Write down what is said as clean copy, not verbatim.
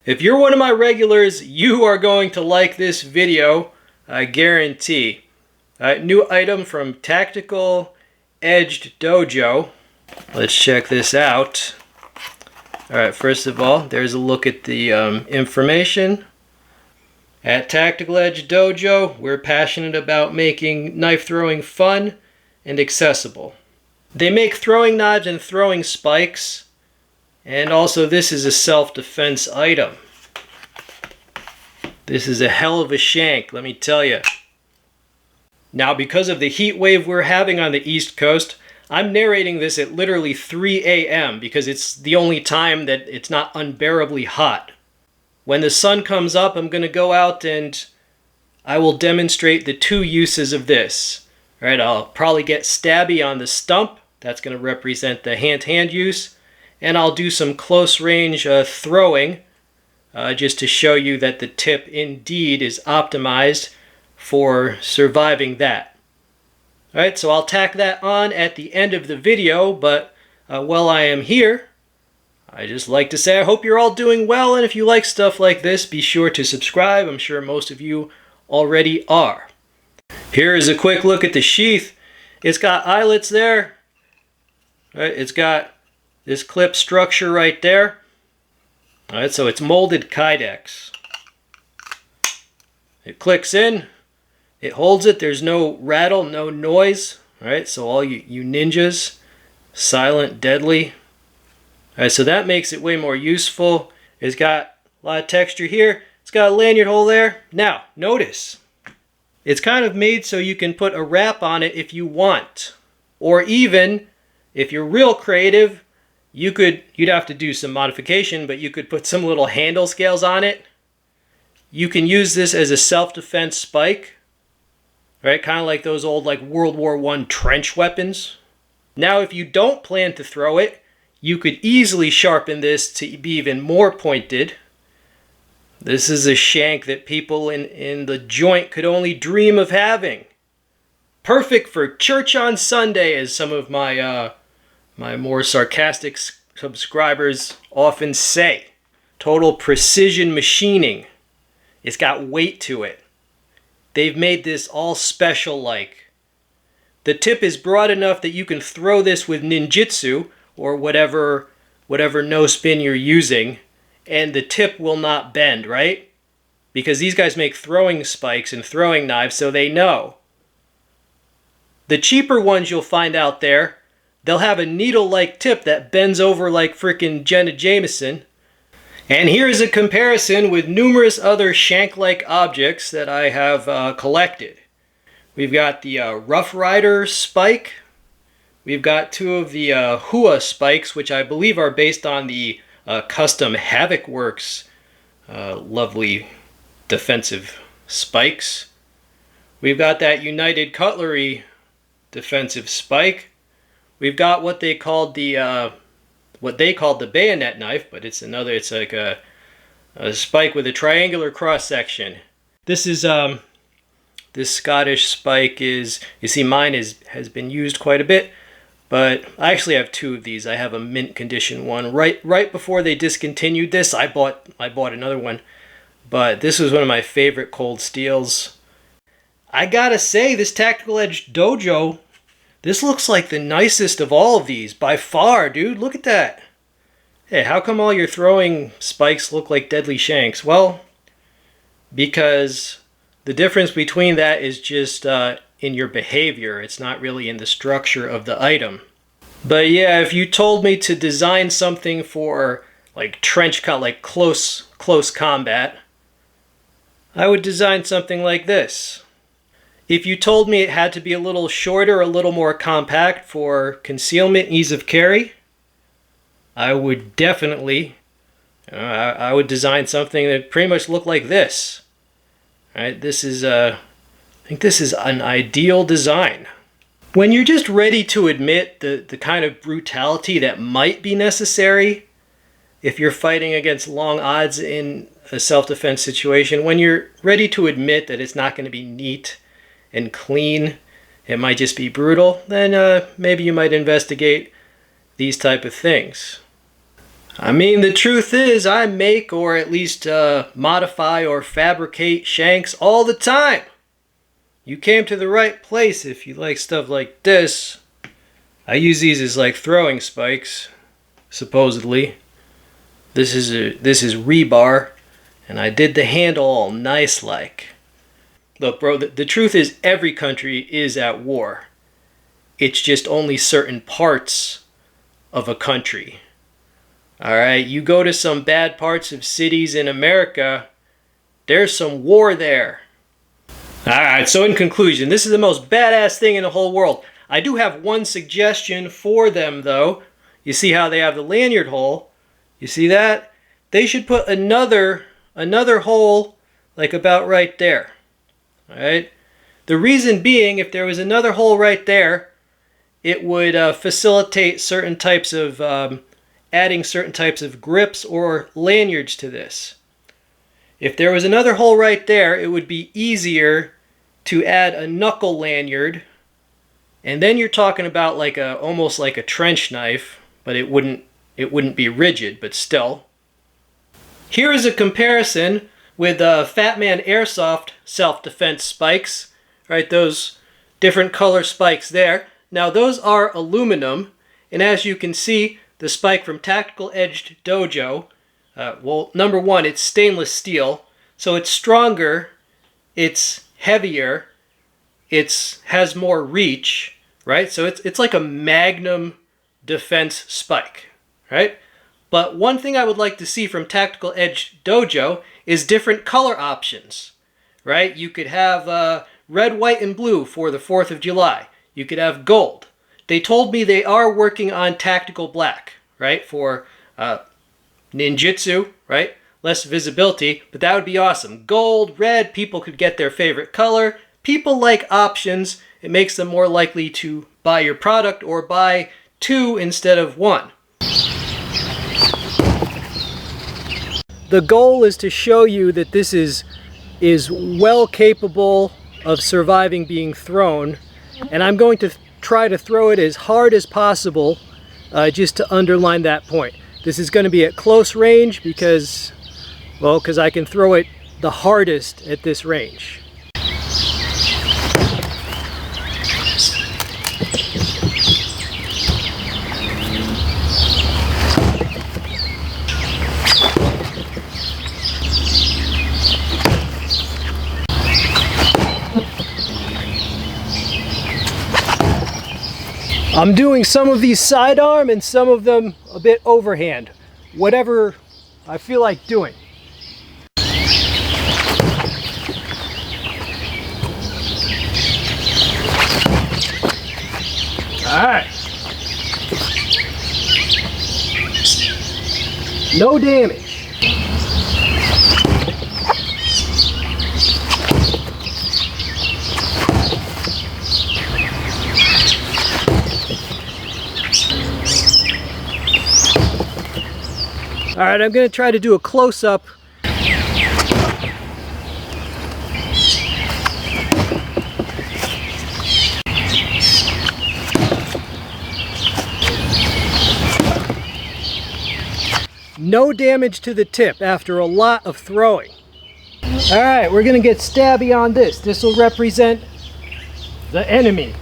If you're one of my regulars, you are going to like this video, I guarantee. New item from Tactical Edged Dojo. Let's check this out. Alright, first of all, there's a look at the information. At Tactical Edge Dojo, we're passionate about making knife throwing fun and accessible. They make throwing knives and throwing spikes, and also this is a self-defense item. This is a hell of a shank, let me tell you. Now, because of the heat wave we're having on the East Coast, I'm narrating this at literally 3 a.m. because it's the only time that it's not unbearably hot. When the sun comes up, I'm going to go out and I will demonstrate the two uses of this. All right, I'll probably get stabby on the stump. That's going to represent the hand-to-hand use. And I'll do some close-range throwing just to show you that the tip indeed is optimized for surviving that. All right, so I'll tack that on at the end of the video, but while I am here, I just like to say I hope you're all doing well, and if you like stuff like this, be sure to subscribe. I'm sure most of you already are. Here is a quick look at the sheath. It's got eyelets there. Right, it's got this clip structure right there. All right, so it's molded Kydex. It clicks in. It holds it. There's no rattle, no noise. All right, so all you ninjas, silent, deadly. All right, so that makes it way more useful. It's got a lot of texture here. It's got a lanyard hole there. Now, notice, it's kind of made so you can put a wrap on it if you want. Or even, if you're real creative, you'd have to do some modification, but you could put some little handle scales on it. You can use this as a self-defense spike. Right, kind of like those old World War I trench weapons. Now, if you don't plan to throw it, you could easily sharpen this to be even more pointed. This is a shank that people in the joint could only dream of having. Perfect for church on Sunday, as some of my my more sarcastic subscribers often say. Total precision machining. It's got weight to it. They've made this all special-like. The tip is broad enough that you can throw this with ninjutsu, or whatever no spin you're using, and the tip will not bend, right? Because these guys make throwing spikes and throwing knives, so they know. The cheaper ones you'll find out there, they'll have a needle-like tip that bends over like frickin' Jenna Jameson. And here's a comparison with numerous other shank-like objects that I have collected. We've got the Rough Rider spike. We've got two of the Hua spikes, which I believe are based on the custom Havoc Works lovely defensive spikes. We've got that United Cutlery defensive spike. We've got what they called the bayonet knife, but it's like a spike with a triangular cross section. This is this Scottish spike is, you see, mine has been used quite a bit. But I actually have two of these. I have a mint condition one. Right before they discontinued this, I bought another one. But this was one of my favorite cold steels. I gotta say, this Tactical Edge Dojo, this looks like the nicest of all of these by far, dude. Look at that. Hey, how come all your throwing spikes look like deadly shanks? Well, because the difference between that is just in your behavior. It's not really in the structure of the item. But yeah, if you told me to design something for like trench cut, like close combat, I would design something like this. If you told me it had to be a little shorter, a little more compact for concealment, ease of carry, I would definitely I would design something that pretty much looked like this. All right, this is I think this is an ideal design. When you're just ready to admit the kind of brutality that might be necessary if you're fighting against long odds in a self-defense situation, when you're ready to admit that it's not going to be neat and clean, it might just be brutal, then maybe you might investigate these type of things. I mean, the truth is, I make or at least modify or fabricate shanks all the time. You came to the right place if you like stuff like this. I use these as like throwing spikes, supposedly. This is rebar, and I did the handle all nice like. Look, bro, the truth is every country is at war. It's just only certain parts of a country. Alright, you go to some bad parts of cities in America, there's some war there. Alright, so in conclusion, this is the most badass thing in the whole world. I do have one suggestion for them though. You see how they have the lanyard hole? You see that? They should put another hole like about right there. Alright? The reason being, if there was another hole right there, it would facilitate certain types of adding certain types of grips or lanyards to this. If there was another hole right there, it would be easier to add a knuckle lanyard, and then you're talking about like almost like a trench knife, but it wouldn't be rigid, but still. Here is a comparison with Fat Man Airsoft self-defense spikes, right? Those different color spikes there. Now those are aluminum, and as you can see, the spike from Tactical Edged Dojo, well, number one, it's stainless steel, so it's stronger, it's heavier, it has more reach, right? So it's like a magnum defense spike, right? But one thing I would like to see from Tactical Edged Dojo is different color options, right? You could have red, white, and blue for the 4th of July. You could have gold. They told me they are working on tactical black, right, for ninjutsu, right? Less visibility, but that would be awesome. Gold, red, people could get their favorite color. People like options. It makes them more likely to buy your product or buy 2 instead of 1. The goal is to show you that this is well capable of surviving being thrown, and I'm going to try to throw it as hard as possible just to underline that point. This is going to be at close range because I can throw it the hardest at this range. I'm doing some of these sidearm and some of them a bit overhand. Whatever I feel like doing. Alright. No damage. Alright, I'm going to try to do a close-up. No damage to the tip after a lot of throwing. Alright, we're going to get stabby on this. This will represent the enemy.